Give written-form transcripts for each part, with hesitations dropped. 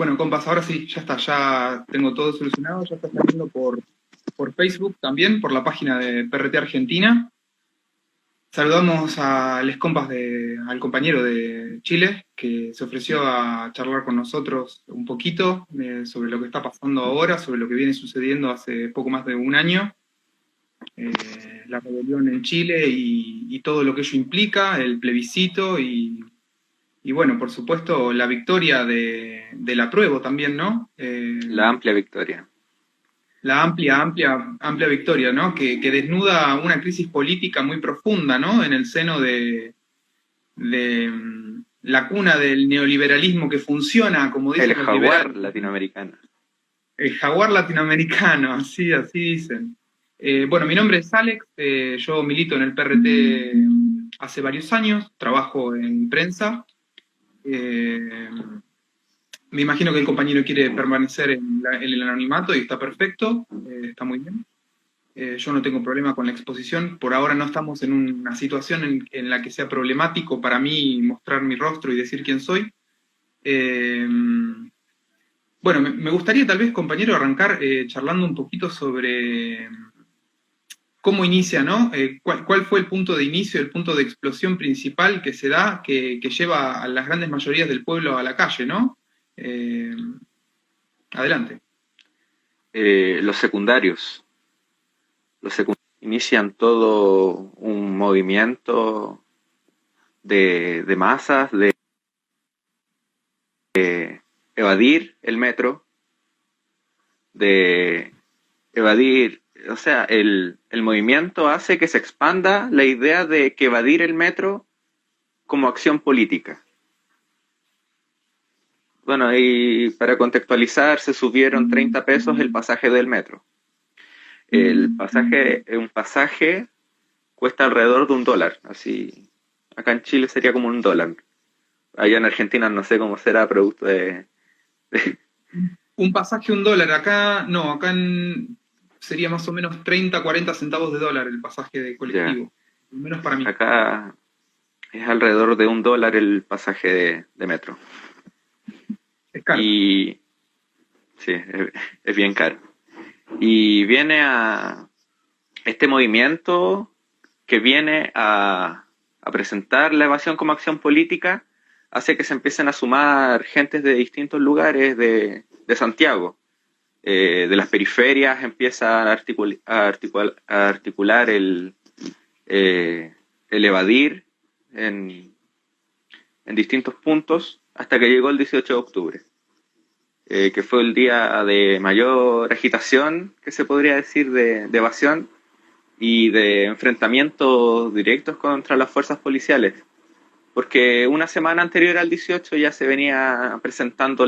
Bueno, compas, ahora sí, ya está, ya tengo todo solucionado, ya está saliendo por Facebook también, por la página de PRT Argentina. Saludamos a les compas al compañero de Chile, que se ofreció a charlar con nosotros un poquito sobre lo que está pasando ahora, sobre lo que viene sucediendo hace poco más de un año, eh, la rebelión en Chile y todo lo que ello implica, el plebiscito y bueno, por supuesto, la victoria del apruebo también, ¿no? La amplia victoria. La amplia victoria, ¿no? Que desnuda una crisis política muy profunda, ¿no? En el seno de la cuna del neoliberalismo que funciona, como El dicen los jaguar liberales. latinoamericano. El jaguar latinoamericano, así dicen. Bueno, mi nombre es Alex, yo milito en el PRT hace varios años, trabajo en prensa. Me imagino que el compañero quiere permanecer en el anonimato y está perfecto, está muy bien. Yo no tengo problema con la exposición. Por ahora no estamos en una situación en la que sea problemático para mí mostrar mi rostro y decir quién soy. Eh, bueno, me gustaría tal vez, compañero, arrancar charlando un poquito sobre cómo inicia, ¿no? ¿Cuál fue el punto de inicio, el punto de explosión principal que se da, que lleva a las grandes mayorías del pueblo a la calle, ¿no? Eh, Adelante. Los secundarios. Inician todo un movimiento de masas, de evadir el metro, de evadir, o sea, el movimiento hace que se expanda la idea de que evadir el metro como acción política. Bueno, y para contextualizar, se subieron 30 pesos el pasaje del metro. Un pasaje cuesta alrededor de $1, así, acá en Chile sería como $1. Allá en Argentina no sé cómo será producto de Un pasaje, $1. Acá, no, sería más o menos 30, 40 centavos de dólar el pasaje de ya, colectivo. Al menos para mí. acá es alrededor de $1 el pasaje de metro. Es caro. Y sí, es bien caro. Y viene a este movimiento que viene a presentar la evasión como acción política, hace que se empiecen a sumar gentes de distintos lugares de Santiago. De las periferias empieza a articular el evadir en distintos puntos hasta que llegó el 18 de octubre, que fue el día de mayor agitación, que se podría decir, de evasión y de enfrentamientos directos contra las fuerzas policiales. Porque una semana anterior al 18 ya se venía presentando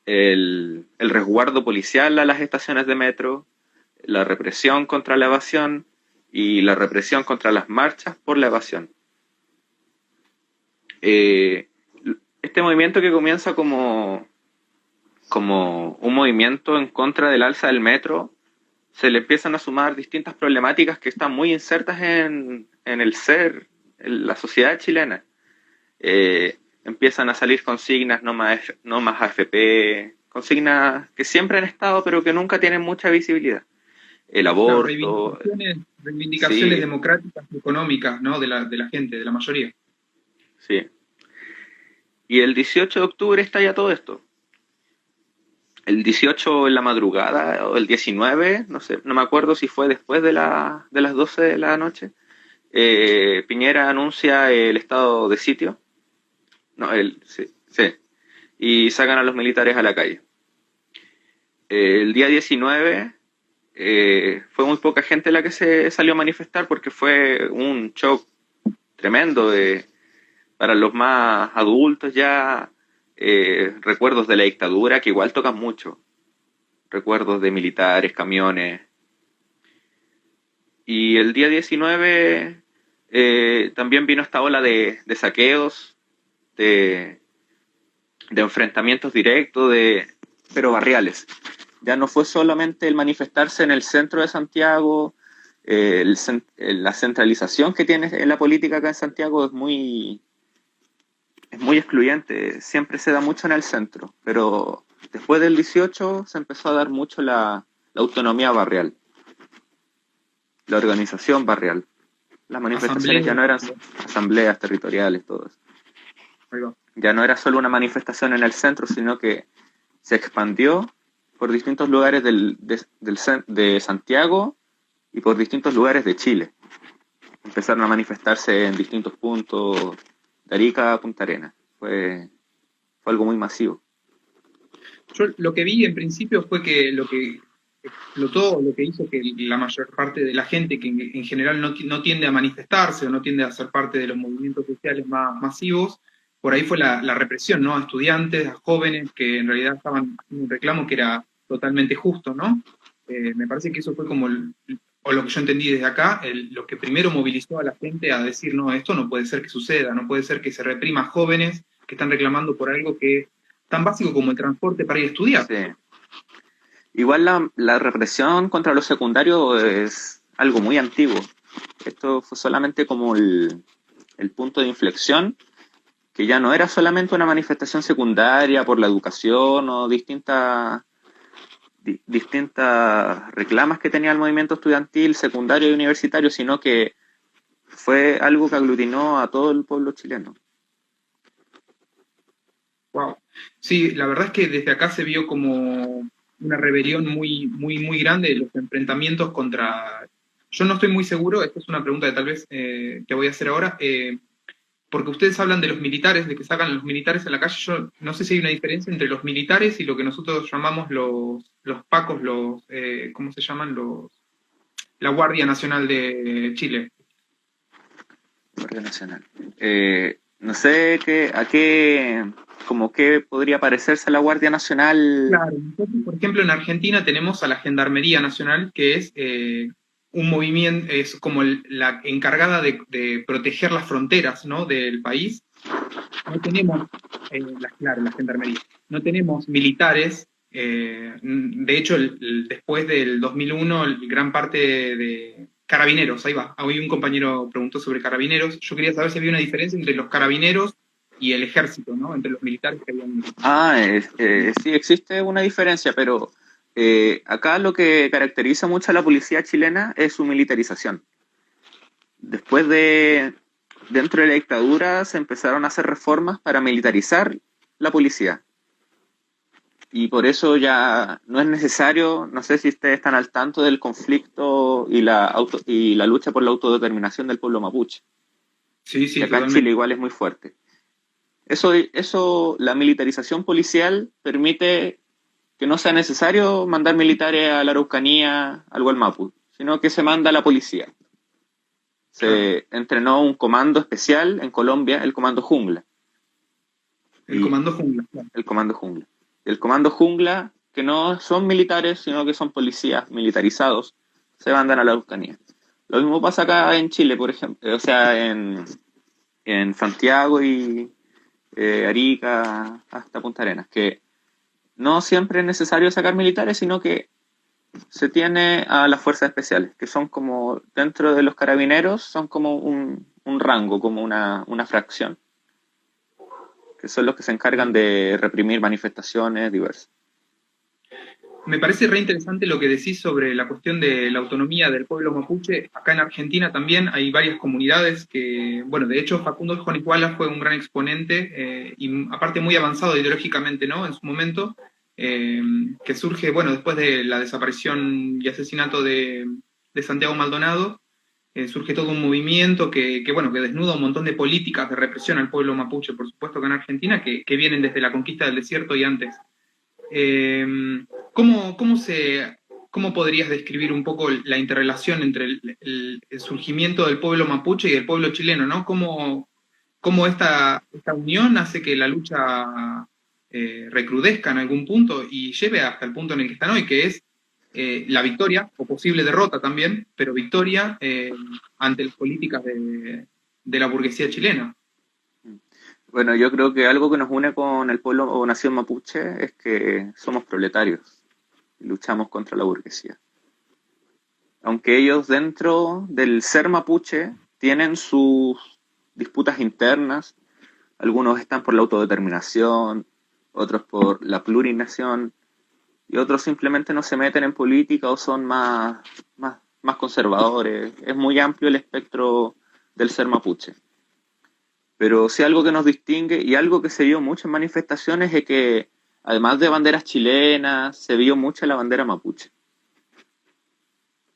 el resguardo policial a las estaciones de metro, la represión contra la evasión y la represión contra las marchas por la evasión. Este movimiento que comienza como un movimiento en contra del alza del metro, se le empiezan a sumar distintas problemáticas que están muy insertas en el ser, en la sociedad chilena. Empiezan a salir consignas no más AFP, consignas que siempre han estado pero que nunca tienen mucha visibilidad. El Claro, aborto, reivindicaciones sí, democráticas y económicas, ¿no? De la gente, de la mayoría. sí. Y el 18 de octubre está ya todo esto. El 18 en la madrugada o el 19, no sé, no me acuerdo si fue después de las 12 de la noche, Piñera anuncia el estado de sitio. No, sí. Y sacan a los militares a la calle. El día 19 fue muy poca gente la que se salió a manifestar porque fue un shock tremendo para los más adultos ya, recuerdos de la dictadura que igual tocan mucho, recuerdos de militares, camiones. Y el día 19 también vino esta ola de saqueos, de enfrentamientos directos, pero barriales. Ya no fue solamente el manifestarse en el centro de Santiago, la centralización que tiene la política acá en Santiago es es muy excluyente, siempre se da mucho en el centro, pero después del 18 se empezó a dar mucho la autonomía barrial, la organización barrial. Las manifestaciones ya Asamblea. no eran asambleas territoriales, todo eso. Ahí va. Ya no era solo una manifestación en el centro, sino que se expandió por distintos lugares de Santiago y por distintos lugares de Chile. Empezaron a manifestarse en distintos puntos, de Arica a Punta Arenas. Fue algo muy masivo. Yo lo que vi en principio fue que lo que explotó, lo que hizo que la mayor parte de la gente que en general no tiende a manifestarse o no tiende a ser parte de los movimientos sociales más masivos, por ahí fue la represión, ¿no? A estudiantes, a jóvenes que en realidad estaban haciendo un reclamo que era totalmente justo, ¿no? Me parece que eso fue como, o lo que yo entendí desde acá, lo que primero movilizó a la gente a decir, no, esto no puede ser que suceda, no puede ser que se reprima a jóvenes que están reclamando por algo que tan básico como el transporte para ir a estudiar. Sí. Igual la represión contra los secundarios es algo muy antiguo. Esto fue solamente como el punto de inflexión, que ya no era solamente una manifestación secundaria por la educación o distintas reclamas que tenía el movimiento estudiantil, secundario y universitario, sino que fue algo que aglutinó a todo el pueblo chileno. Wow. Sí, la verdad es que desde acá se vio como una rebelión muy grande de los enfrentamientos contra. Yo no estoy muy seguro, esta es una pregunta que tal vez te voy a hacer ahora, porque ustedes hablan de los militares, de que sacan a los militares a la calle. Yo no sé si hay una diferencia entre los militares y lo que nosotros llamamos los pacos, ¿cómo se llaman? La Guardia Nacional de Chile. Guardia Nacional. No sé qué podría parecerse a la Guardia Nacional. Claro, nosotros, por ejemplo, en Argentina tenemos a la Gendarmería Nacional, que es un movimiento, es como la encargada de proteger las fronteras, ¿no?, del país. No tenemos, claro, la Gendarmería, no tenemos militares. De hecho, después del 2001, gran parte de carabineros, ahí va. Hoy un compañero preguntó sobre carabineros. Yo quería saber si había una diferencia entre los carabineros y el ejército, ¿no?, entre los militares que habían. Sí, existe una diferencia, pero acá lo que caracteriza mucho a la policía chilena es su militarización. Dentro de la dictadura se empezaron a hacer reformas para militarizar la policía. Y por eso ya no es necesario, no sé si ustedes están al tanto del conflicto y la lucha por la autodeterminación del pueblo mapuche. Sí, Que sí, acá en totalmente. Chile igual es muy fuerte. La militarización policial permite que no sea necesario mandar militares a la Araucanía, al Gualmapu, sino que se manda a la policía. Claro. Se entrenó un comando especial en Colombia, el Comando Jungla. El Y Comando Jungla, claro. el Comando Jungla. El Comando Jungla, que no son militares, sino que son policías militarizados, se mandan a la Araucanía. Lo mismo pasa acá en Chile, por ejemplo, o sea, en Santiago y Arica hasta Punta Arenas, que no siempre es necesario sacar militares, sino que se tiene a las fuerzas especiales, que son como, dentro de los carabineros, son como un rango, como una fracción, que son los que se encargan de reprimir manifestaciones diversas. Me parece re interesante lo que decís sobre la cuestión de la autonomía del pueblo mapuche. Acá en Argentina también hay varias comunidades que, bueno, de hecho Facundo Iguala fue un gran exponente y aparte muy avanzado ideológicamente, ¿no?, en su momento, que surge, bueno, después de la desaparición y asesinato de Santiago Maldonado. Surge todo un movimiento bueno, que desnuda un montón de políticas de represión al pueblo mapuche, por supuesto que en Argentina, que vienen desde la conquista del desierto y antes. Eh, ¿cómo, cómo, se, ¿Cómo podrías describir un poco la interrelación entre el surgimiento del pueblo mapuche y el pueblo chileno, ¿no? ¿Cómo esta unión hace que la lucha recrudezca en algún punto y lleve hasta el punto en el que están hoy, que es la victoria, o posible derrota también, pero victoria ante las políticas de la burguesía chilena? Bueno, yo creo que algo que nos une con el pueblo o nación mapuche es que somos proletarios y luchamos contra la burguesía. Aunque ellos dentro del ser mapuche tienen sus disputas internas, algunos están por la autodeterminación, otros por la plurinación, y otros simplemente no se meten en política o son más conservadores. Es muy amplio el espectro del ser mapuche. Pero sí algo que nos distingue y algo que se vio mucho en manifestaciones es que, además de banderas chilenas, se vio mucho la bandera mapuche.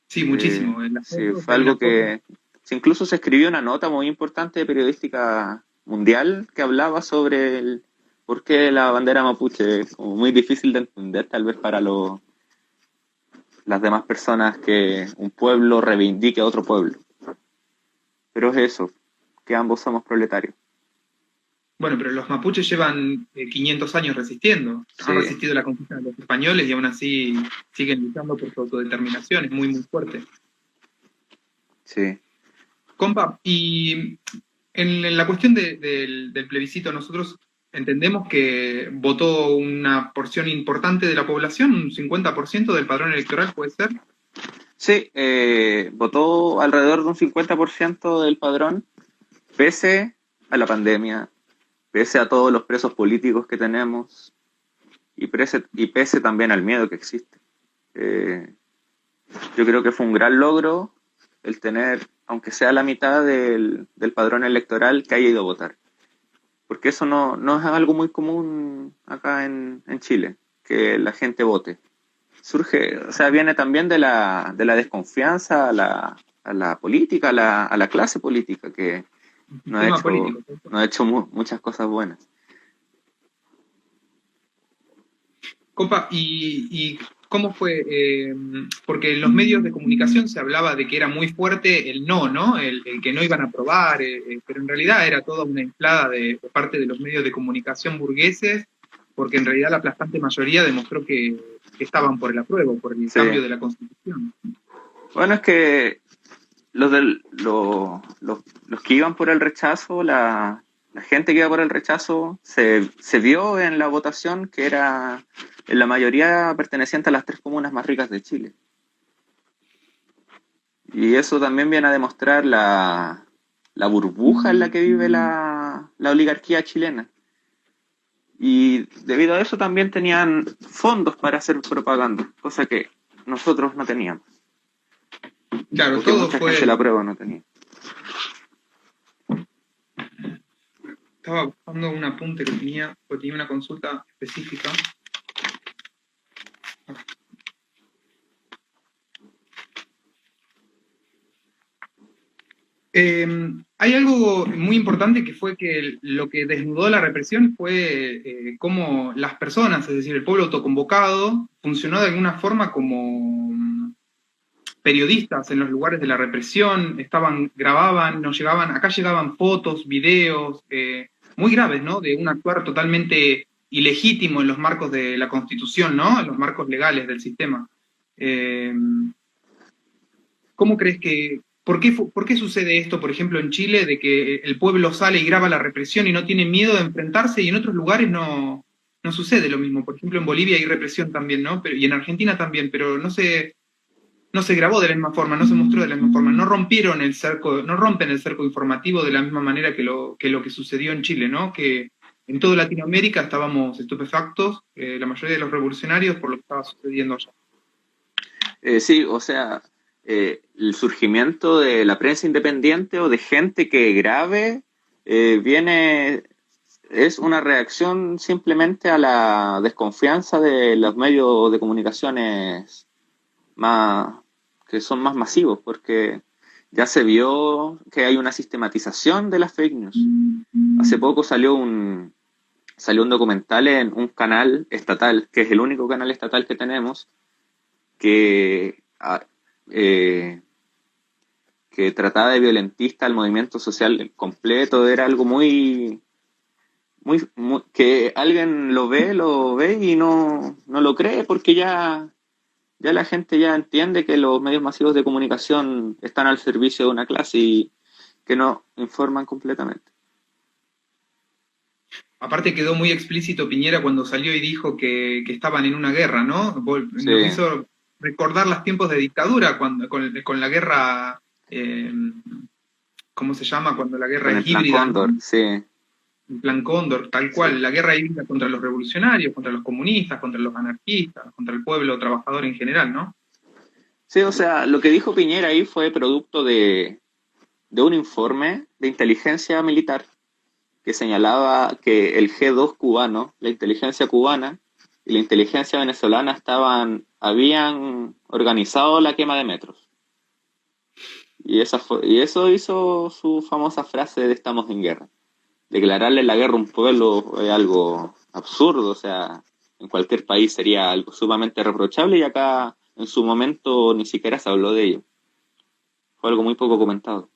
Sí, muchísimo. En las Sí, fotos fue hay algo una foto. que incluso se escribió una nota muy importante de periodística mundial que hablaba sobre el por qué la bandera mapuche es como muy difícil de entender tal vez para las demás personas que un pueblo reivindique a otro pueblo. Pero es eso, que ambos somos proletarios. Bueno, pero los mapuches llevan 500 años resistiendo. Han Sí, resistido la conquista de los españoles y aún así siguen luchando por su autodeterminación. Es muy, muy fuerte. sí. Compa, y en la cuestión del plebiscito, nosotros entendemos que votó una porción importante de la población, un 50% del padrón electoral, ¿puede ser? Sí, votó alrededor de un 50% del padrón, pese a la pandemia, pese a todos los presos políticos que tenemos y pese también al miedo que existe. Eh, yo creo que fue un gran logro el tener, aunque sea la mitad del padrón electoral, que haya ido a votar. Porque eso no es algo muy común acá en Chile, que la gente vote. Surge, o sea, viene también de la desconfianza a la política, a la clase política, que El no ha sistema hecho, político, ¿cierto? no ha hecho muchas cosas buenas. Compa, ¿y cómo fue? Porque en los medios de comunicación se hablaba de que era muy fuerte el no, ¿no? El que no iban a aprobar, pero en realidad era toda una inflada de parte de los medios de comunicación burgueses, porque en realidad la aplastante mayoría demostró que estaban por el apruebo, por el Sí. cambio de la Constitución. Bueno, es que los que iban por el rechazo, la gente que iba por el rechazo, se vio en la votación que era en la mayoría perteneciente a las 3 comunas más ricas de Chile. Y eso también viene a demostrar la burbuja en la que vive la oligarquía chilena. Y debido a eso también tenían fondos para hacer propaganda, cosa que nosotros no teníamos. Claro, Porque todo mucha gente la fue. prueba no tenía. Estaba buscando un apunte que tenía, porque tenía una consulta específica. Hay algo muy importante que fue que lo que desnudó la represión fue cómo las personas, es decir, el pueblo autoconvocado, funcionó de alguna forma como periodistas en los lugares de la represión, grababan, nos llegaban, acá llegaban fotos, videos, muy graves, ¿no? De un actuar totalmente ilegítimo en los marcos de la Constitución, ¿no? En los marcos legales del sistema. Eh, ¿Cómo crees que, por qué sucede esto, por ejemplo, en Chile, de que el pueblo sale y graba la represión y no tiene miedo de enfrentarse y en otros lugares no sucede lo mismo? Por ejemplo, en Bolivia hay represión también, ¿no? Y en Argentina también, pero no se grabó de la misma forma, no se mostró de la misma forma, no rompieron el cerco, no rompen el cerco informativo de la misma manera que lo que sucedió en Chile, ¿no? Que en toda Latinoamérica estábamos estupefactos, la mayoría de los revolucionarios, por lo que estaba sucediendo allá. Sí, o sea, el surgimiento de la prensa independiente o de gente que grabe es una reacción simplemente a la desconfianza de los medios de comunicaciones más, que son más masivos, porque ya se vio que hay una sistematización de las fake news. Hace poco salió un documental en un canal estatal, que es el único canal estatal que tenemos, que, eh, que trataba de violentista al movimiento social completo. Era algo que alguien lo ve y no lo cree, porque ya la gente ya entiende que los medios masivos de comunicación están al servicio de una clase y que no informan completamente. Aparte quedó muy explícito Piñera cuando salió y dijo que estaban en una guerra, ¿no? Sí, Nos hizo recordar los tiempos de dictadura con la guerra, eh, ¿cómo se llama? Cuando la guerra con el es Plan híbrida, Cóndor, ¿no? sí. el Plan Cóndor, tal cual, la guerra híbrida contra los revolucionarios, contra los comunistas, contra los anarquistas, contra el pueblo trabajador en general, ¿no? Sí, o sea, lo que dijo Piñera ahí fue producto de un informe de inteligencia militar que señalaba que el G2 cubano, la inteligencia cubana y la inteligencia venezolana habían organizado la quema de metros. Y eso hizo su famosa frase de estamos en guerra. Declararle la guerra a un pueblo es algo absurdo, o sea, en cualquier país sería algo sumamente reprochable y acá en su momento ni siquiera se habló de ello. Fue algo muy poco comentado.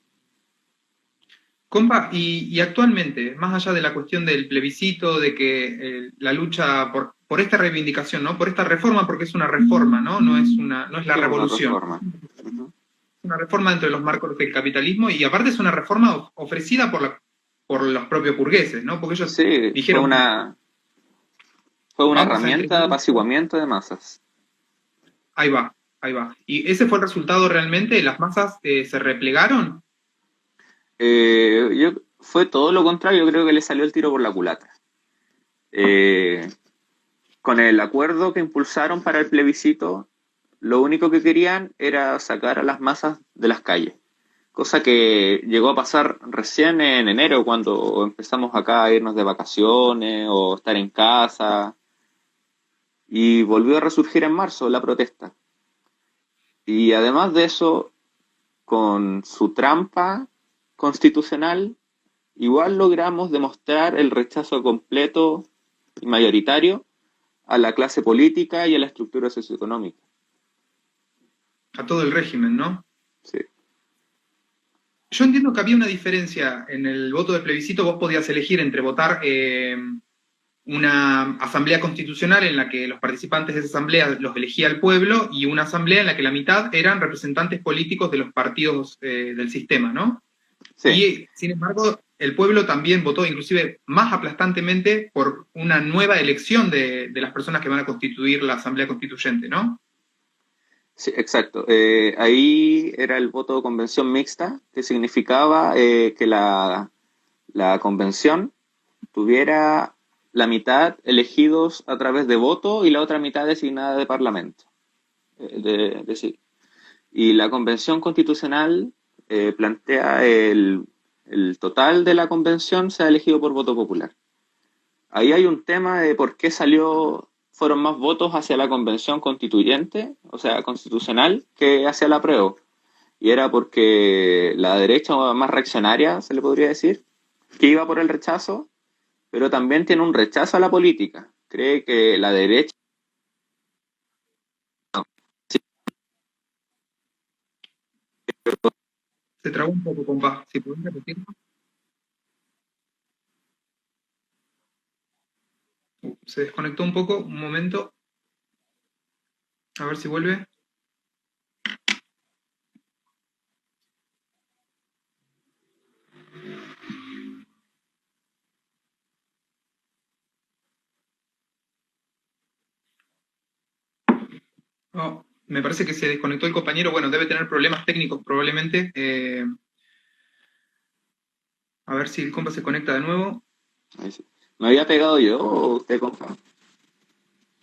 Compa, y actualmente, más allá de la cuestión del plebiscito, de que la lucha por esta reivindicación, ¿no? Por esta reforma, porque es una reforma, ¿no? No es la Sí, revolución. una reforma. Uh-huh. Una reforma dentro de los marcos del capitalismo, y aparte es una reforma ofrecida por los propios burgueses, ¿no? Porque ellos dijeron... Fue una herramienta de apaciguamiento de masas. Ahí va, ahí va. ¿Y ese fue el resultado realmente? ¿Las masas se replegaron? Fue todo lo contrario, yo creo que le salió el tiro por la culata. Con el acuerdo que impulsaron para el plebiscito, lo único que querían era sacar a las masas de las calles, cosa que llegó a pasar recién en enero, cuando empezamos acá a irnos de vacaciones o estar en casa, y volvió a resurgir en marzo la protesta. Y además de eso, con su trampa constitucional, igual logramos demostrar el rechazo completo y mayoritario a la clase política y a la estructura socioeconómica. A todo el régimen, ¿no? Sí. Yo entiendo que había una diferencia en el voto de plebiscito. Vos podías elegir entre votar una asamblea constitucional en la que los participantes de esa asamblea los elegía el pueblo, y una asamblea en la que la mitad eran representantes políticos de los partidos del sistema, ¿no? Sí. Y, sin embargo, el pueblo también votó, inclusive más aplastantemente, por una nueva elección de las personas que van a constituir la asamblea constituyente, ¿no? Sí, exacto. Ahí era el voto de convención mixta, que significaba que la convención tuviera la mitad elegidos a través de voto y la otra mitad designada de parlamento. Y la convención constitucional plantea el total de la convención sea elegido por voto popular. Ahí hay un tema de por qué fueron más votos hacia la convención constituyente, o sea, constitucional, que hacia la apruebo. Y era porque la derecha más reaccionaria, se le podría decir, que iba por el rechazo, pero también tiene un rechazo a la política. Cree que la derecha... Se trabó un poco, compa. ¿Si podés repetirlo? Se desconectó un poco, un momento. A ver si vuelve. Oh, me parece que se desconectó el compañero. Bueno, debe tener problemas técnicos probablemente. A ver si el compa se conecta de nuevo. ¿Me había pegado yo o usted, compa?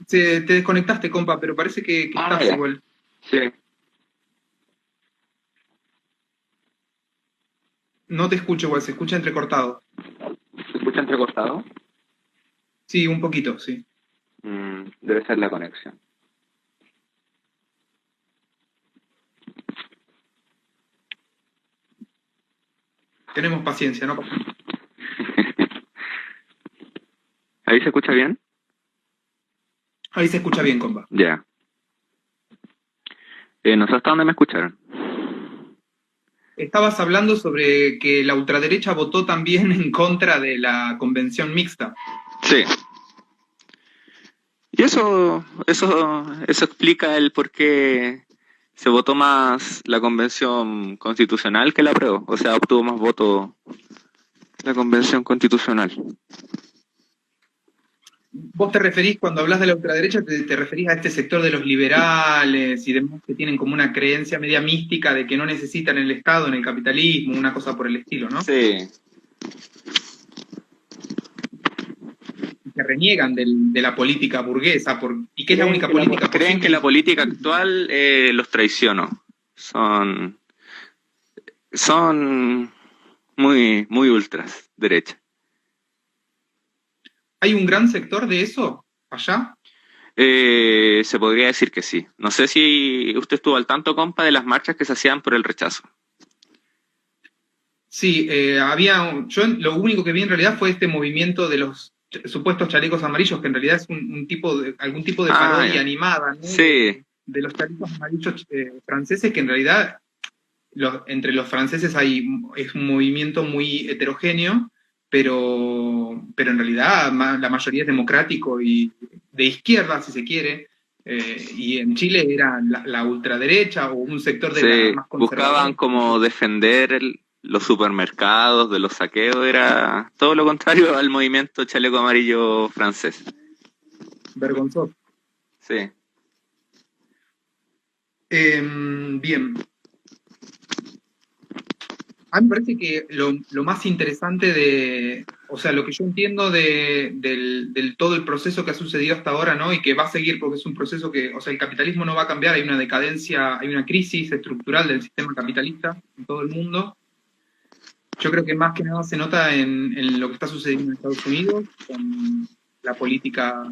Te desconectaste, compa, pero parece que estás ya. igual. Sí. No te escucho igual, se escucha entrecortado. ¿Se escucha entrecortado? Sí, un poquito, sí. Debe ser la conexión. Tenemos paciencia, ¿no? ¿Ahí se escucha bien? Ahí se escucha bien, compa. Ya. No sé hasta dónde me escucharon. Estabas hablando sobre que la ultraderecha votó también en contra de la convención mixta. Sí. Y eso explica el por qué se votó más la convención constitucional que la apruebo. O sea, obtuvo más votos la convención constitucional. Vos te referís, cuando hablas de la ultraderecha, te referís a este sector de los liberales y demás que tienen como una creencia media mística de que no necesitan el Estado en el capitalismo, una cosa por el estilo, ¿no? Sí. reniegan de la política burguesa, y que es la única política creen posible. que la política actual los traicionó. Son muy, muy ultras, derecha. ¿Hay un gran sector de eso allá? Se podría decir que sí. No sé si usted estuvo al tanto, compa, de las marchas que se hacían por el rechazo. Sí, yo lo único que vi en realidad fue este movimiento de los supuestos chalecos amarillos, que en realidad es algún tipo de parodia animada, ¿no? Sí. De los chalecos amarillos franceses, que en realidad entre los franceses es un movimiento muy heterogéneo, pero en realidad la mayoría es democrático y de izquierda, si se quiere, y en Chile era la ultraderecha o un sector de la más conservadora. Buscaban como defender los supermercados de los saqueos, era todo lo contrario al movimiento chaleco amarillo francés. Vergonzoso. Sí. Bien. A mí me parece que lo más interesante o sea, lo que yo entiendo del todo el proceso que ha sucedido hasta ahora, ¿no? Y que va a seguir porque es un proceso o sea, el capitalismo no va a cambiar, hay una decadencia, hay una crisis estructural del sistema capitalista en todo el mundo. Yo creo que más que nada se nota en lo que está sucediendo en Estados Unidos, con la política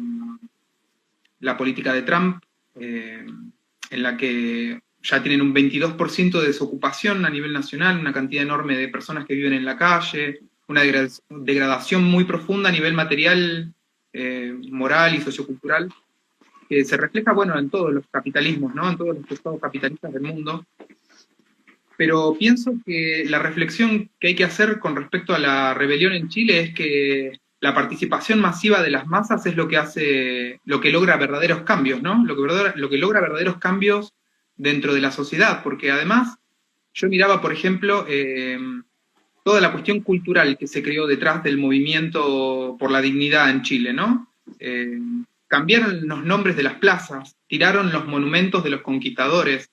de Trump, en la que ya tienen un 22% de desocupación a nivel nacional, una cantidad enorme de personas que viven en la calle, una degradación muy profunda a nivel material, moral y sociocultural, que se refleja, bueno, en todos los capitalismos, ¿no? En todos los estados capitalistas del mundo. Pero pienso que la reflexión que hay que hacer con respecto a la rebelión en Chile es que la participación masiva de las masas es lo que logra verdaderos cambios, ¿no? Lo que logra verdaderos cambios dentro de la sociedad, porque además yo miraba, por ejemplo, toda la cuestión cultural que se creó detrás del movimiento por la dignidad en Chile, ¿no? Cambiaron los nombres de las plazas, tiraron los monumentos de los conquistadores,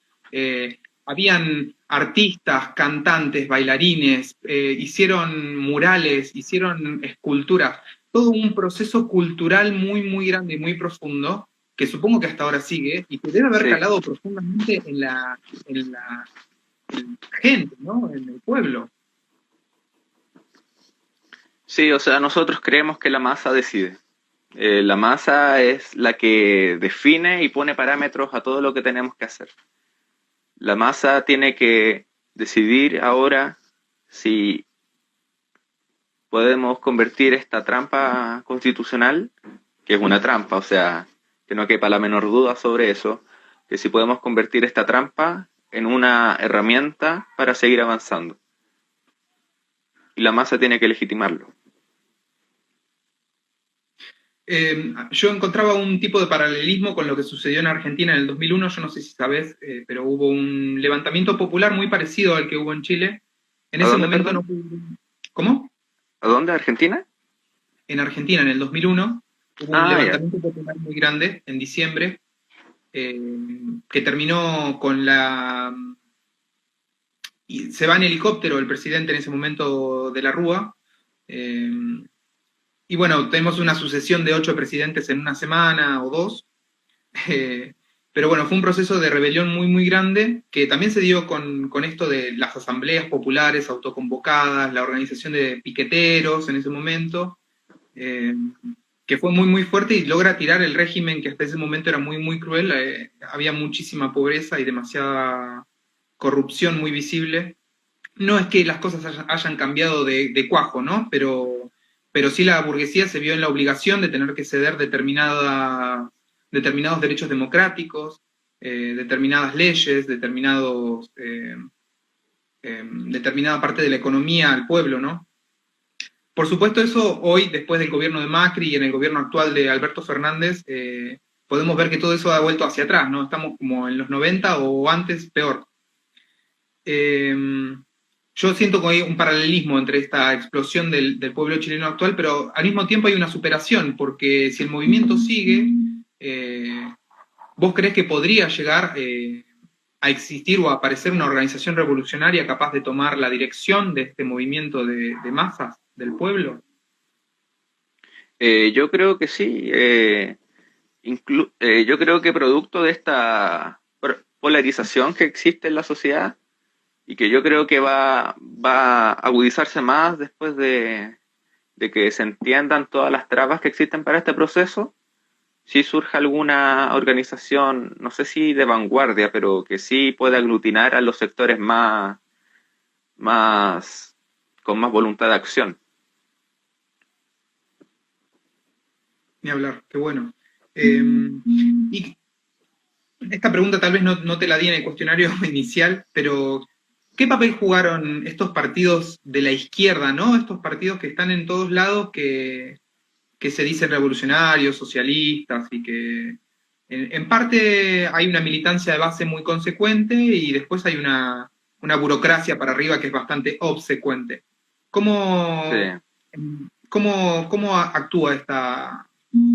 habían artistas, cantantes, bailarines, hicieron murales, hicieron esculturas, todo un proceso cultural muy, muy grande y muy profundo, que supongo que hasta ahora sigue, y que debe haber calado profundamente en la gente, ¿no? En el pueblo. Sí, o sea, nosotros creemos que la masa decide. La masa es la que define y pone parámetros a todo lo que tenemos que hacer. La masa tiene que decidir ahora si podemos convertir esta trampa constitucional, que es una trampa, o sea, que no quepa la menor duda sobre eso, que si podemos convertir esta trampa en una herramienta para seguir avanzando. Y la masa tiene que legitimarlo. Yo encontraba un tipo de paralelismo con lo que sucedió en Argentina en el 2001, yo no sé si sabes, pero hubo un levantamiento popular muy parecido al que hubo en Chile. En ese momento no hubo... ¿Cómo? ¿A dónde? ¿Argentina? En Argentina, en el 2001, hubo un levantamiento popular muy grande, en diciembre, que terminó con y se va en helicóptero el presidente en ese momento de la Rúa, y bueno, tenemos una sucesión de 8 presidentes en una semana o 2, pero bueno, fue un proceso de rebelión muy, muy grande, que también se dio con esto de las asambleas populares autoconvocadas, la organización de piqueteros en ese momento, que fue muy, muy fuerte y logra tirar el régimen que hasta ese momento era muy, muy cruel. Había muchísima pobreza y demasiada corrupción muy visible. No es que las cosas hayan cambiado de cuajo, ¿no? Pero sí la burguesía se vio en la obligación de tener que ceder determinados derechos democráticos, determinadas leyes, determinada parte de la economía al pueblo, ¿no? Por supuesto, eso hoy, después del gobierno de Macri y en el gobierno actual de Alberto Fernández, podemos ver que todo eso ha vuelto hacia atrás, ¿no? Estamos como en los 90 o antes, peor. Yo siento que hay un paralelismo entre esta explosión del pueblo chileno actual, pero al mismo tiempo hay una superación, porque si el movimiento sigue, ¿vos creés que podría llegar a existir o a aparecer una organización revolucionaria capaz de tomar la dirección de este movimiento de masas del pueblo? Yo creo que sí. Yo creo que producto de esta polarización que existe en la sociedad y que yo creo que va a agudizarse más después de que se entiendan todas las trabas que existen para este proceso, si surge alguna organización, no sé si de vanguardia, pero que sí pueda aglutinar a los sectores más con más voluntad de acción. Ni hablar, qué bueno. Y esta pregunta tal vez no te la di en el cuestionario inicial, pero ¿qué papel jugaron estos partidos de la izquierda, ¿no? Estos partidos que están en todos lados, que se dicen revolucionarios, socialistas, y que en parte hay una militancia de base muy consecuente y después hay una burocracia para arriba que es bastante obsecuente. Sí. ¿Cómo, cómo actúa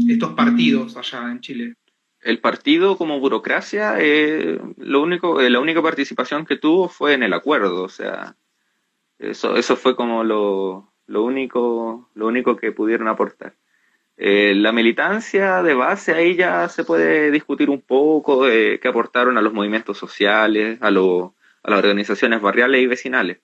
estos partidos allá en Chile? El partido como burocracia, la única participación que tuvo fue en el acuerdo, o sea, eso fue como lo único que pudieron aportar. La militancia de base ahí ya se puede discutir un poco qué aportaron a los movimientos sociales, a las organizaciones barriales y vecinales.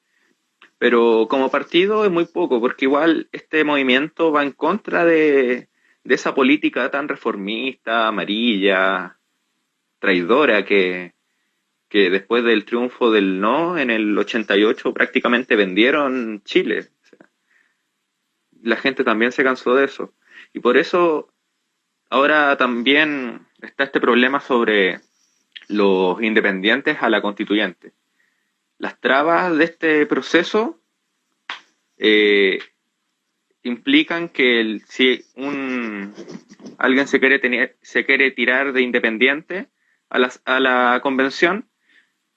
Pero como partido es muy poco, porque igual este movimiento va en contra de esa política tan reformista, amarilla, traidora que después del triunfo del no en el 88 prácticamente vendieron Chile. O sea, la gente también se cansó de eso. Y por eso ahora también está este problema sobre los independientes a la constituyente. Las trabas de este proceso implican que si alguien se quiere tirar de independiente a la convención,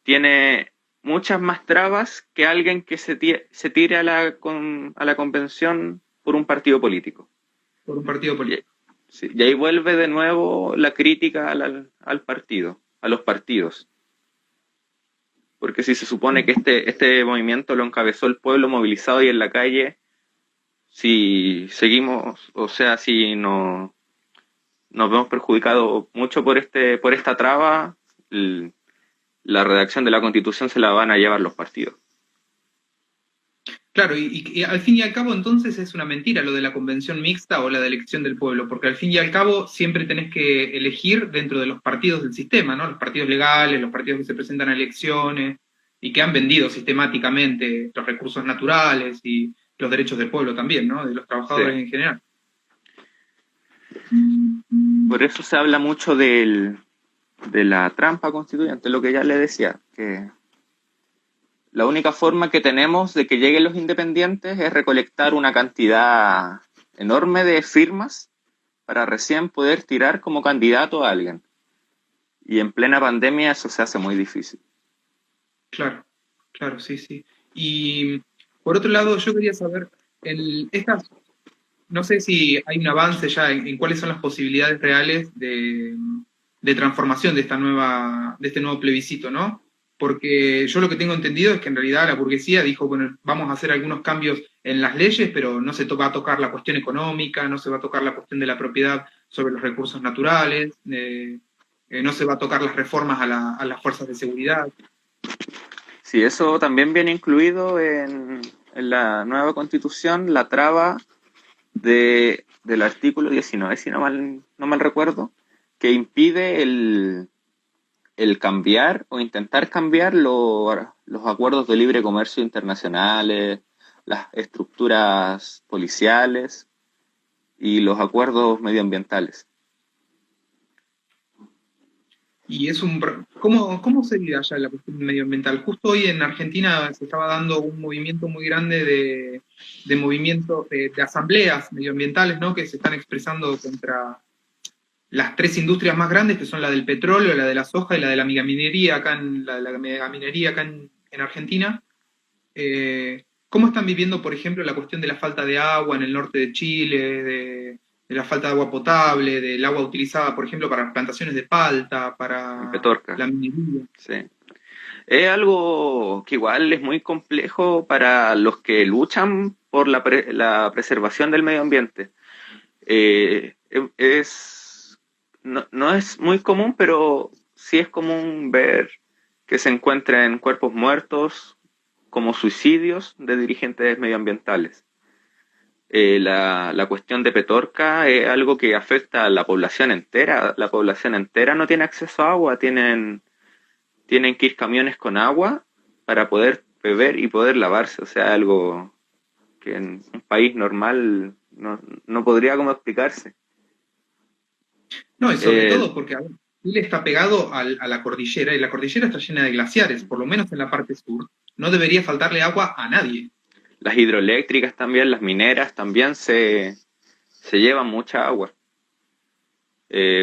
tiene muchas más trabas que alguien que se tire a la convención por un partido político. Por un partido político. Sí, y ahí vuelve de nuevo la crítica al partido, a los partidos. Porque si se supone que este movimiento lo encabezó el pueblo movilizado y en la calle, si seguimos, o sea, si no, nos vemos perjudicados mucho por esta traba, la redacción de la Constitución se la van a llevar los partidos. Claro, y al fin y al cabo entonces es una mentira lo de la convención mixta o la de elección del pueblo, porque al fin y al cabo siempre tenés que elegir dentro de los partidos del sistema, ¿no? Los partidos legales, los partidos que se presentan a elecciones y que han vendido sistemáticamente los recursos naturales y los derechos del pueblo también, ¿no? De los trabajadores en general. Por eso se habla mucho de la trampa constituyente, lo que ya le decía, que la única forma que tenemos de que lleguen los independientes es recolectar una cantidad enorme de firmas para recién poder tirar como candidato a alguien. Y en plena pandemia eso se hace muy difícil. Claro, claro, sí, sí. Y por otro lado, yo quería saber, no sé si hay un avance ya en cuáles son las posibilidades reales de transformación de este nuevo plebiscito, ¿no? Porque yo lo que tengo entendido es que en realidad la burguesía dijo, bueno, vamos a hacer algunos cambios en las leyes, pero no se va a tocar la cuestión económica, no se va a tocar la cuestión de la propiedad sobre los recursos naturales, no se va a tocar las reformas a las fuerzas de seguridad. Sí, eso también viene incluido en la nueva constitución, la traba del artículo 19, si no mal recuerdo, que impide el cambiar o intentar cambiar los acuerdos de libre comercio internacionales, las estructuras policiales y los acuerdos medioambientales. Y ¿cómo sería allá la cuestión medioambiental? Justo hoy en Argentina se estaba dando un movimiento muy grande de movimientos, de asambleas medioambientales, ¿no? Que se están expresando contra las tres industrias más grandes, que son la del petróleo, la de la soja y la de la megaminería acá en Argentina. ¿Cómo están viviendo, por ejemplo, la cuestión de la falta de agua en el norte de Chile, de la falta de agua potable, del agua utilizada, por ejemplo, para las plantaciones de palta, para la minería? Sí. Es algo que igual es muy complejo para los que luchan por la preservación del medio ambiente. Eh, no es muy común, pero sí es común ver que se encuentren cuerpos muertos como suicidios de dirigentes medioambientales. La cuestión de Petorca es algo que afecta a la población entera. La población entera no tiene acceso a agua, tienen que ir camiones con agua para poder beber y poder lavarse. O sea, algo que en un país normal no podría como explicarse. No, y sobre El, todo porque a ver, Chile está pegado a la cordillera y la cordillera está llena de glaciares, por lo menos en la parte sur. No debería faltarle agua a nadie. las hidroeléctricas también, las mineras también se llevan mucha agua.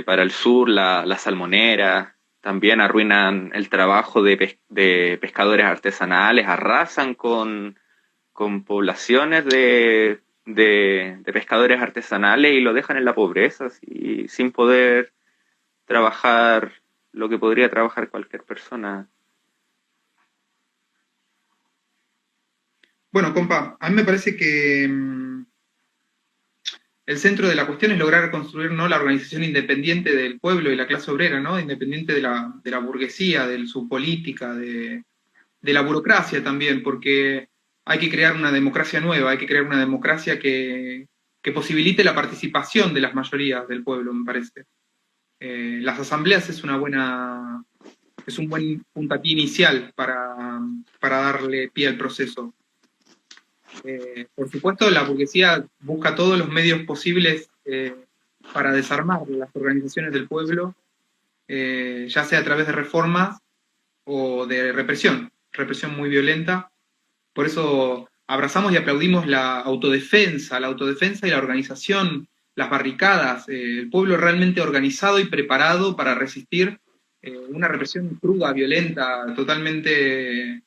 Para el sur, la salmonera, también arruinan el trabajo de pescadores artesanales, arrasan con poblaciones de pescadores artesanales y lo dejan en la pobreza y sin poder trabajar lo que podría trabajar cualquier persona. Bueno, compa, a mí me parece que el centro de la cuestión es lograr construir, ¿no?, la organización independiente del pueblo y la clase obrera, ¿no? Independiente de la burguesía, de su política, de la burocracia también, porque hay que crear una democracia nueva, hay que crear una democracia que posibilite la participación de las mayorías del pueblo, me parece. Las asambleas es un buen puntapié inicial para darle pie al proceso. Por supuesto, la burguesía busca todos los medios posibles para desarmar las organizaciones del pueblo, ya sea a través de reformas o de represión muy violenta. Por eso abrazamos y aplaudimos la autodefensa y la organización, las barricadas, el pueblo realmente organizado y preparado para resistir una represión cruda, violenta, totalmente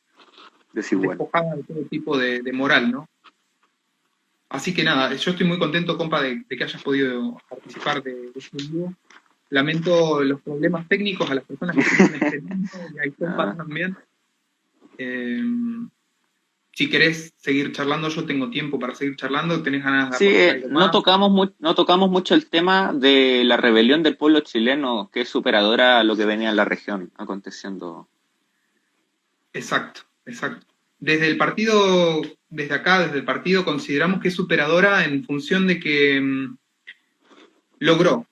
Desigual. despojada de todo tipo de moral, ¿no? Así que nada, yo estoy muy contento, compa, de que hayas podido participar de este vivo. Lamento los problemas técnicos a las personas que estuvieron esperando, y hay compas Ah, también. Eh, si querés seguir charlando, yo tengo tiempo para seguir charlando. ¿Tenés ganas de sí, aportar algo más? no tocamos mucho el tema de la rebelión del pueblo chileno, que es superadora a lo que venía en la región aconteciendo. Exacto, exacto. Desde acá, desde el partido, consideramos que es superadora en función de que logró,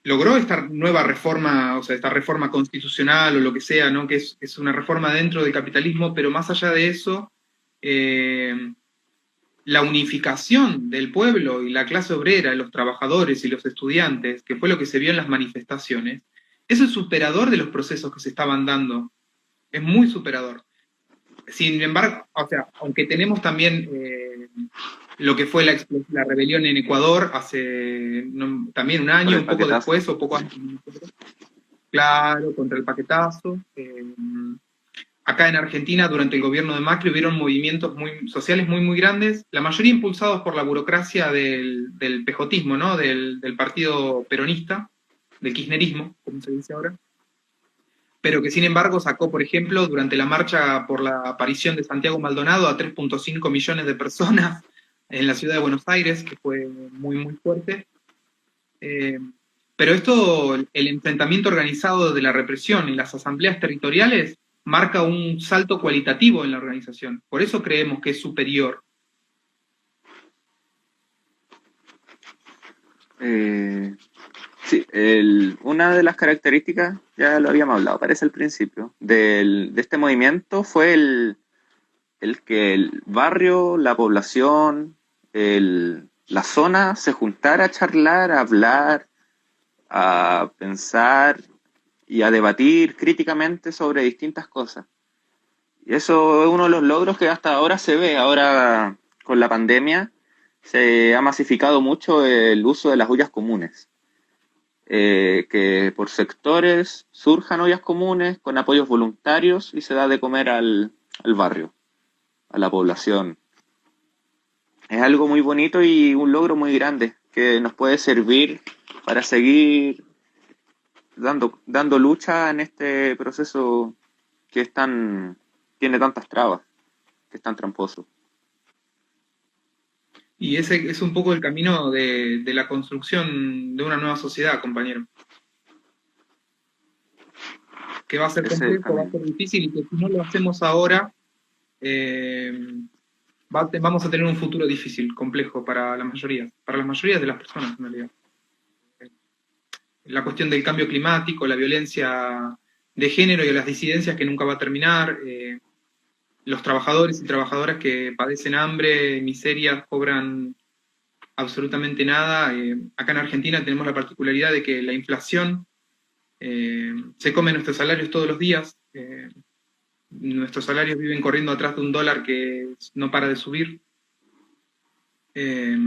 logró esta nueva reforma, o sea, esta reforma constitucional o lo que sea, ¿no? Que es una reforma dentro del capitalismo, pero más allá de eso, eh, la unificación del pueblo y la clase obrera, los trabajadores y los estudiantes, que fue lo que se vio en las manifestaciones, eso es superador de los procesos que se estaban dando. Es muy superador. Sin embargo, o sea, aunque tenemos también lo que fue la rebelión en Ecuador hace también un Por año, el un poco paquetazo. después o poco antes, claro, contra el paquetazo. Acá en Argentina, durante el gobierno de Macri, hubieron movimientos sociales muy grandes, la mayoría impulsados por la burocracia del pejotismo, ¿no? Del partido peronista, del kirchnerismo, como se dice ahora, pero que sin embargo sacó, por ejemplo, durante la marcha por la aparición de Santiago Maldonado a 3,5 millones de personas en la ciudad de Buenos Aires, que fue muy fuerte. Eh, pero esto, el enfrentamiento organizado de la represión y las asambleas territoriales, marca un salto cualitativo en la organización. Por eso creemos que es superior. Eh, sí, una de las características, ya lo habíamos hablado, parece al principio, de este movimiento fue el que el barrio, la población, la zona se juntara a charlar, a hablar, a pensar y a debatir críticamente sobre distintas cosas. Y eso es uno de los logros que hasta ahora se ve. Ahora, con la pandemia, se ha masificado mucho el uso de las ollas comunes. Que por sectores surjan ollas comunes con apoyos voluntarios y se da de comer al barrio, a la población. Es algo muy bonito y un logro muy grande que nos puede servir para seguir dando lucha en este proceso que tiene tantas trabas, que es tan tramposo. Y ese es un poco el camino de la construcción de una nueva sociedad, compañero. Que va a ser Ese es el complejo, va a camino. ser difícil, y que si no lo hacemos ahora, eh, vamos a tener un futuro difícil, complejo para la mayoría de las personas en realidad. La cuestión del cambio climático, la violencia de género y las disidencias que nunca va a terminar, los trabajadores y trabajadoras que padecen hambre, miseria, cobran absolutamente nada. Acá en Argentina tenemos la particularidad de que la inflación se come nuestros salarios todos los días. Nuestros salarios viven corriendo atrás de un dólar que no para de subir. Eh,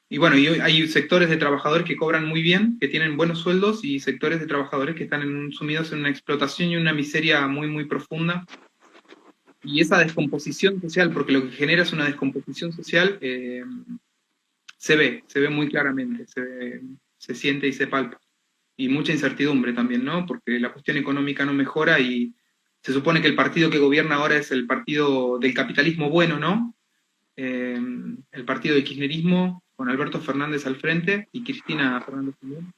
y bueno, y hay sectores de trabajadores que cobran muy bien, que tienen buenos sueldos, y sectores de trabajadores que están sumidos en una explotación y una miseria muy, muy profunda. Y esa descomposición social, porque lo que genera es una descomposición social, se ve muy claramente, se siente y se palpa. Y mucha incertidumbre también, ¿no? Porque la cuestión económica no mejora y se supone que el partido que gobierna ahora es el partido del capitalismo bueno, ¿no? El partido del kirchnerismo, con Alberto Fernández al frente y Cristina Fernández también.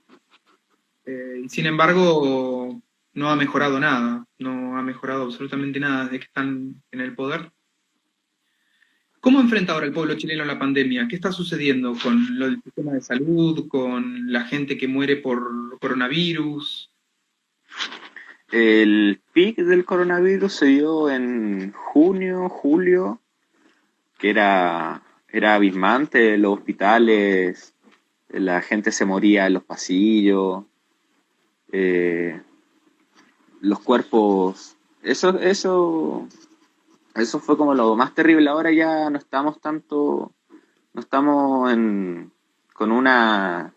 Y sin embargo, no ha mejorado nada, no ha mejorado absolutamente nada desde que están en el poder. ¿Cómo enfrenta ahora el pueblo chileno la pandemia? ¿Qué está sucediendo con el sistema de salud, con la gente que muere por coronavirus? El pic del coronavirus se dio en junio, julio, que era abismante, los hospitales, la gente se moría en los pasillos, eh, los cuerpos, eso fue como lo más terrible. Ahora ya no estamos tanto, no estamos con una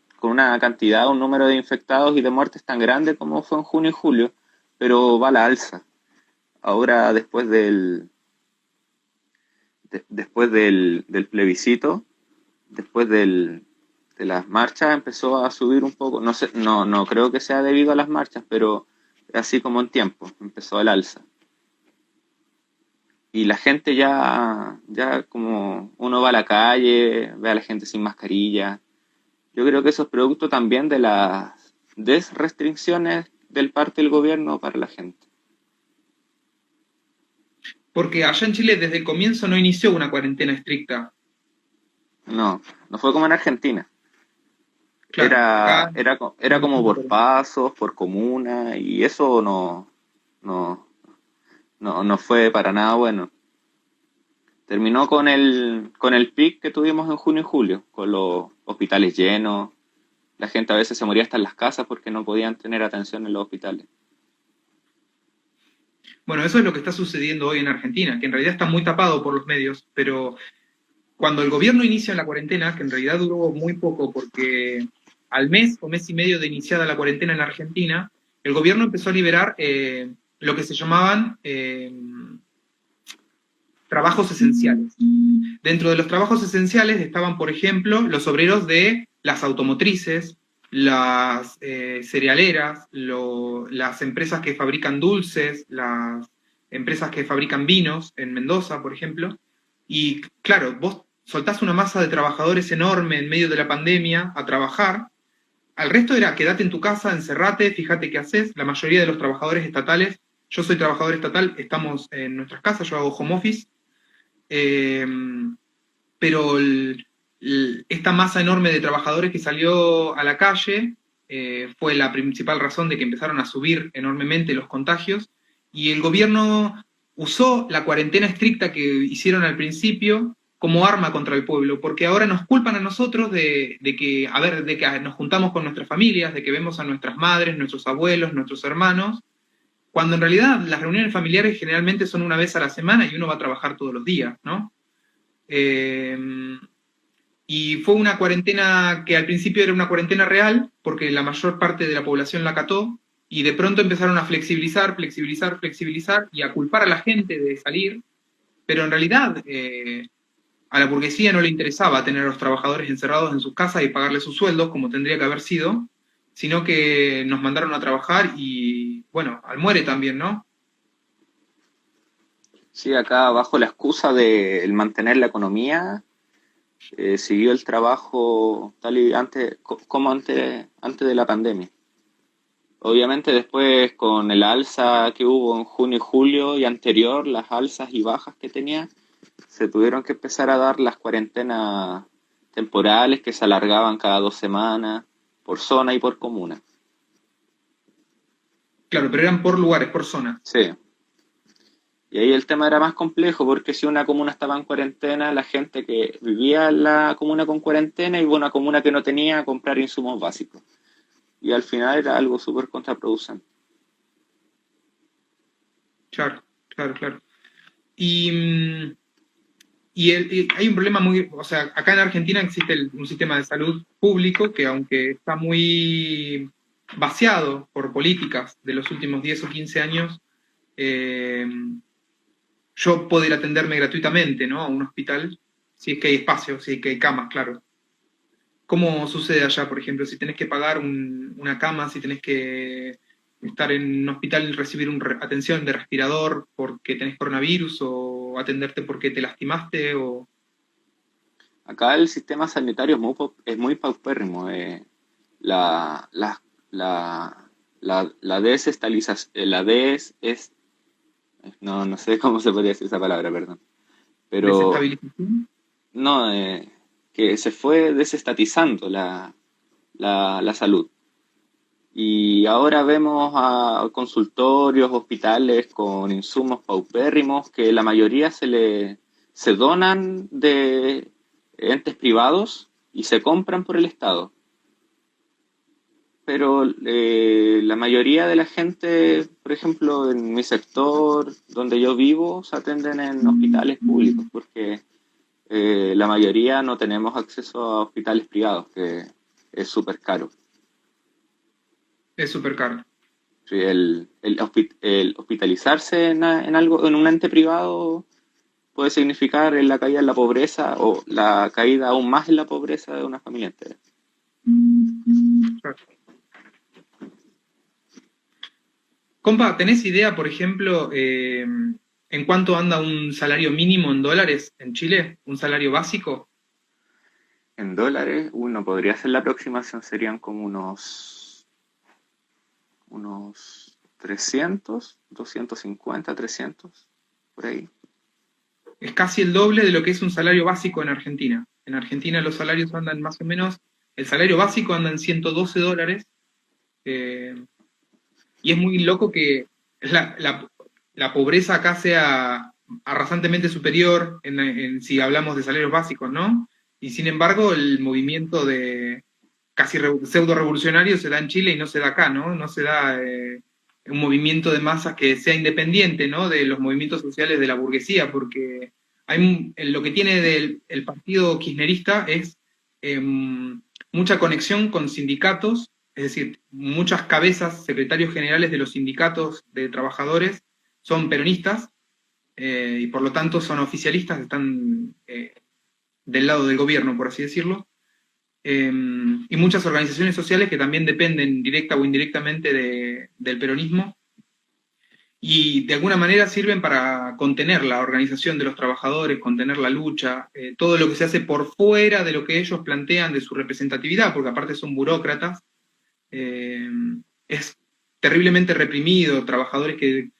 cantidad, un número de infectados y de muertes tan grande como fue en junio y julio, pero va a la alza. Ahora después del plebiscito, después de las marchas empezó a subir un poco, no sé, no creo que sea debido a las marchas, pero así como en tiempo, empezó al alza. Y la gente ya como uno va a la calle, ve a la gente sin mascarilla. Yo creo que eso es producto también de las desrestricciones del parte del gobierno para la gente. Porque allá en Chile desde el comienzo no inició una cuarentena estricta. No fue como en Argentina. Claro, acá Era como por pasos, por comuna, y eso no, no fue para nada bueno. Terminó con el pic que tuvimos en junio y julio, con los hospitales llenos. La gente a veces se moría hasta en las casas porque no podían tener atención en los hospitales. bueno, eso es lo que está sucediendo hoy en Argentina, que en realidad está muy tapado por los medios, pero cuando el gobierno inicia la cuarentena, que en realidad duró muy poco porque al mes o mes y medio de iniciada la cuarentena en Argentina, el gobierno empezó a liberar lo que se llamaban trabajos esenciales. Dentro de los trabajos esenciales estaban, por ejemplo, los obreros de las automotrices, las cerealeras, las empresas que fabrican dulces, las empresas que fabrican vinos en Mendoza, por ejemplo. Y claro, vos soltás una masa de trabajadores enorme en medio de la pandemia a trabajar. Al resto era quédate en tu casa, encerrate, fíjate qué haces. La mayoría de los trabajadores estatales, yo soy trabajador estatal, estamos en nuestras casas, yo hago home office. Eh, pero esta masa enorme de trabajadores que salió a la calle fue la principal razón de que empezaron a subir enormemente los contagios, y el gobierno usó la cuarentena estricta que hicieron al principio como arma contra el pueblo, porque ahora nos culpan a nosotros de que, a ver, de que nos juntamos con nuestras familias, de que vemos a nuestras madres, nuestros abuelos, nuestros hermanos, cuando en realidad las reuniones familiares generalmente son una vez a la semana y uno va a trabajar todos los días, ¿no? Eh, y fue una cuarentena que al principio era una cuarentena real, porque la mayor parte de la población la acató, y de pronto empezaron a flexibilizar, flexibilizar, flexibilizar, y a culpar a la gente de salir, pero en realidad a la burguesía no le interesaba tener a los trabajadores encerrados en sus casas y pagarles sus sueldos, como tendría que haber sido, sino que nos mandaron a trabajar y, bueno, al muere también, ¿no? Sí, acá bajo la excusa de el mantener la economía, siguió el trabajo tal y como antes de la pandemia. Obviamente después con el alza que hubo en junio y julio y anterior, las alzas y bajas que tenía, se tuvieron que empezar a dar las cuarentenas temporales que se alargaban cada 2 semanas por zona y por comuna. Claro, pero eran por lugares, por zonas. Sí. Y ahí el tema era más complejo porque si una comuna estaba en cuarentena, la gente que vivía en la comuna con cuarentena iba a una comuna que no tenía a comprar insumos básicos. Y al final era algo súper contraproducente. Claro, claro, claro. Y, y hay un problema muy, o sea, acá en Argentina existe un sistema de salud público que aunque está muy vaciado por políticas de los últimos 10 o 15 años, eh, yo puedo ir a atenderme gratuitamente, ¿no? A un hospital, si es que hay espacio, si es que hay camas, claro. ¿Cómo sucede allá, por ejemplo, si tenés que pagar una cama, si tenés que estar en un hospital y recibir atención de respirador porque tenés coronavirus o atenderte porque te lastimaste o... Acá el sistema sanitario es muy paupérrimo. La, la, la desestalización, no sé cómo se podría decir esa palabra, perdón. Pero ¿Desestabilización? no, que se fue desestatizando la salud. Y ahora vemos a consultorios, hospitales con insumos paupérrimos que la mayoría se donan de entes privados y se compran por el Estado. Pero la mayoría de la gente, por ejemplo, en mi sector donde yo vivo, se atenden en hospitales públicos porque la mayoría no tenemos acceso a hospitales privados, que es súper caro. Es súper caro. Sí, el hospitalizarse en un ente privado puede significar la caída en la pobreza o la caída aún más en la pobreza de una familia entera. Claro. Compa, ¿tenés idea, por ejemplo, en cuánto anda un salario mínimo en dólares en Chile? ¿Un salario básico? En dólares, uno podría hacer la aproximación, serían como unos 300, 250, 300, por ahí. Es casi el doble de lo que es un salario básico en Argentina. En Argentina los salarios andan más o menos, el salario básico anda en $112, eh, y es muy loco que la pobreza acá sea arrasantemente superior si hablamos de salarios básicos, ¿no? Y sin embargo, el movimiento de casi pseudo revolucionario se da en Chile y no se da acá, ¿no? No se da un movimiento de masas que sea independiente, ¿no? De los movimientos sociales de la burguesía, porque lo que tiene el partido kirchnerista es mucha conexión con sindicatos, es decir, muchas cabezas, secretarios generales de los sindicatos de trabajadores son peronistas, y por lo tanto son oficialistas, están del lado del gobierno, por así decirlo, y muchas organizaciones sociales que también dependen directa o indirectamente del peronismo, y de alguna manera sirven para contener la organización de los trabajadores, contener la lucha, todo lo que se hace por fuera de lo que ellos plantean de su representatividad, porque aparte son burócratas. Es terriblemente reprimido, trabajadores que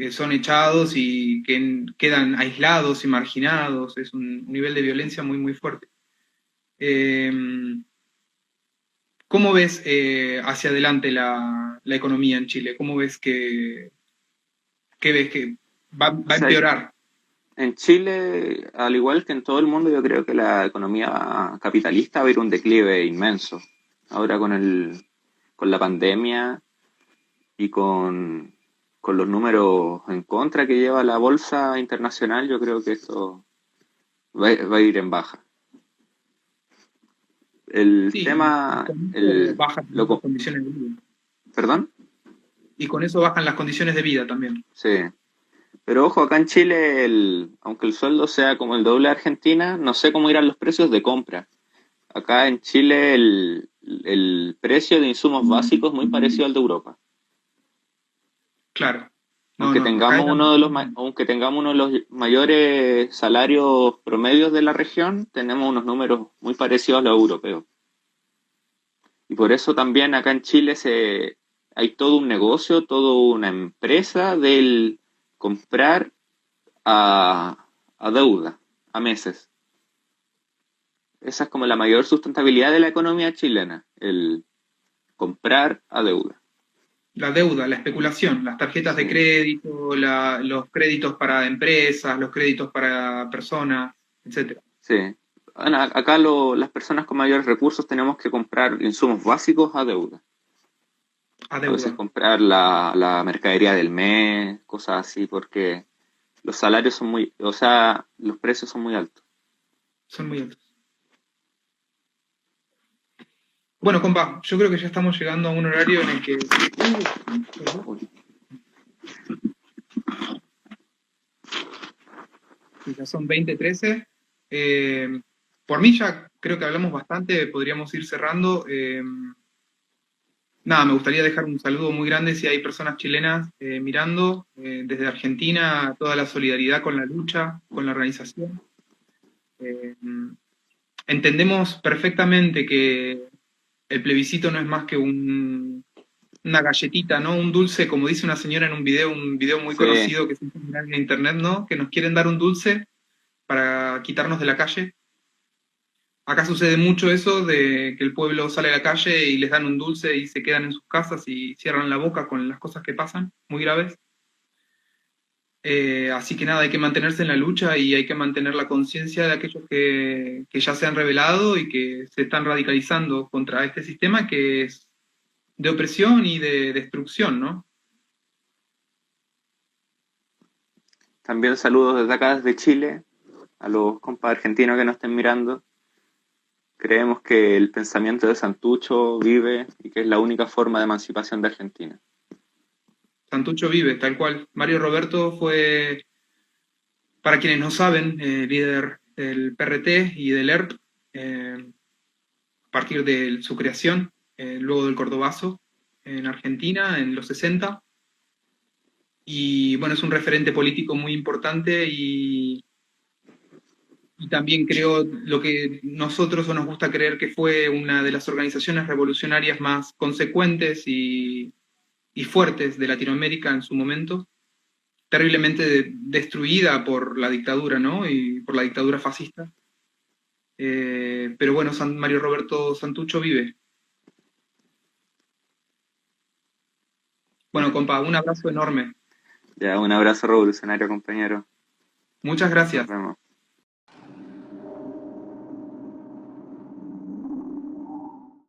son echados y que quedan aislados y marginados, es un nivel de violencia muy, muy fuerte. Eh, ¿Cómo ves hacia adelante la economía en Chile? ¿Cómo ves que ves que O va a sea, empeorar? en Chile, al igual que en todo el mundo, yo creo que la economía capitalista va a ir un declive inmenso. Ahora con la pandemia y con los números en contra que lleva la bolsa internacional, yo creo que esto va a ir en baja. El Sí, y tema, con eso bajan lo, las condiciones de vida. ¿perdón? Y con eso bajan las condiciones de vida también. Sí. Pero ojo, acá en Chile, aunque el sueldo sea como el doble de Argentina, no sé cómo irán los precios de compra. Acá en Chile el precio de insumos básicos es muy parecido al de Europa. Claro. No, no, acá era... Aunque tengamos uno de los mayores salarios promedios de la región, tenemos unos números muy parecidos a los europeos. Y por eso también acá en Chile hay todo un negocio, toda una empresa del comprar a deuda, a meses. Esa es como la mayor sustentabilidad de la economía chilena, el comprar a deuda. La deuda, la especulación, las tarjetas de crédito, los créditos para empresas, los créditos para personas, etcétera. Sí. Bueno, acá las personas con mayores recursos tenemos que comprar insumos básicos a deuda. A A veces deuda. comprar la mercadería del mes, cosas así, porque los salarios son los precios son muy altos. Son muy altos. Bueno, compa, yo creo que ya estamos llegando a un horario en el que... ya son 20:13. Por mí ya creo que hablamos bastante, podríamos ir cerrando. Nada, me gustaría dejar un saludo muy grande si hay personas chilenas mirando, desde Argentina, toda la solidaridad con la lucha, con la organización. Entendemos perfectamente que el plebiscito no es más que una galletita, ¿no? Un dulce, como dice una señora en un video muy Sí, conocido que se hizo viral en internet, ¿no? Que nos quieren dar un dulce para quitarnos de la calle. Acá sucede mucho eso de que el pueblo sale a la calle y les dan un dulce y se quedan en sus casas y cierran la boca con las cosas que pasan, muy graves. Así que nada, hay que mantenerse en la lucha y hay que mantener la conciencia de aquellos que ya se han rebelado y que se están radicalizando contra este sistema que es de opresión y de destrucción, ¿no? también saludos desde acá, desde Chile, a los compas argentinos que nos estén mirando. Creemos que el pensamiento de Santucho vive y que es la única forma de emancipación de Argentina. Santucho vive, tal cual. Mario Roberto fue, para quienes no saben, líder del PRT y del ERP, a partir de su creación, luego del Cordobazo, en Argentina, en los 60. Y bueno, es un referente político muy importante y también creo lo que nosotros o nos gusta creer que fue una de las organizaciones revolucionarias más consecuentes y fuertes de Latinoamérica en su momento, terriblemente destruida por la dictadura, ¿no? Y por la dictadura fascista. Pero bueno, Mario Roberto Santucho vive. Bueno, compa, un abrazo enorme. Ya, un abrazo revolucionario, compañero. Muchas Nos gracias. vemos.